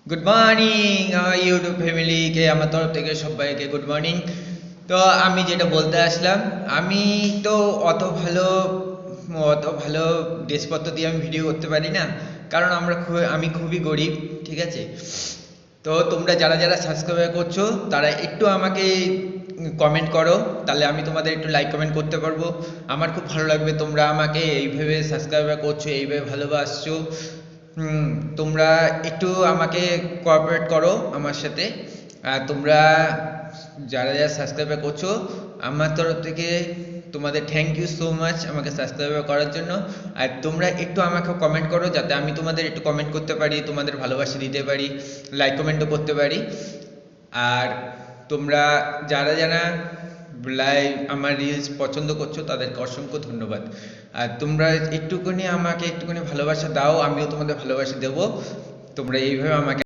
Good morning আমার YouTube ফ্যামিলিকে আমার তরফ থেকে সবাইকে গুড মর্নিং। তো আমি যেটা বলতে আসলাম, আমি তো অত ভালো ড্রেসপত্র দিয়ে আমি ভিডিও করতে পারি না, কারণ আমি খুবই গরিব, ঠিক আছে? তো তোমরা যারা যারা সাবস্ক্রাইব করছো তারা একটু আমাকে কমেন্ট করো, তাহলে আমি তোমাদের একটু লাইক কমেন্ট করতে পারবো। আমার খুব ভালো লাগবে তোমরা আমাকে এইভাবে সাবস্ক্রাইব করছো, এইভাবে ভালোবাসছো। হুম, তোমরা একটু আমাকে কোঅপারেট করো আমার সাথে। আর তোমরা যারা যারা সাবস্ক্রাইব করছো, আমার তরফ থেকে তোমাদের থ্যাংক ইউ সো মাচ আমাকে সাবস্ক্রাইব করার জন্য। আর তোমরা একটু আমাকে কমেন্ট করো, যাতে আমি তোমাদের একটু কমেন্ট করতে পারি, তোমাদের ভালোবাসা দিতে পারি, লাইক কমেন্টও করতে পারি। আর তোমরা যারা যারা আমার রিলস পছন্দ করছো তাদেরকে অসংখ্য ধন্যবাদ। আর তোমরা একটুখানি আমাকে একটুখানি ভালোবাসা দাও, আমিও তোমাদের ভালোবাসা দেবো। তোমরা এইভাবে আমাকে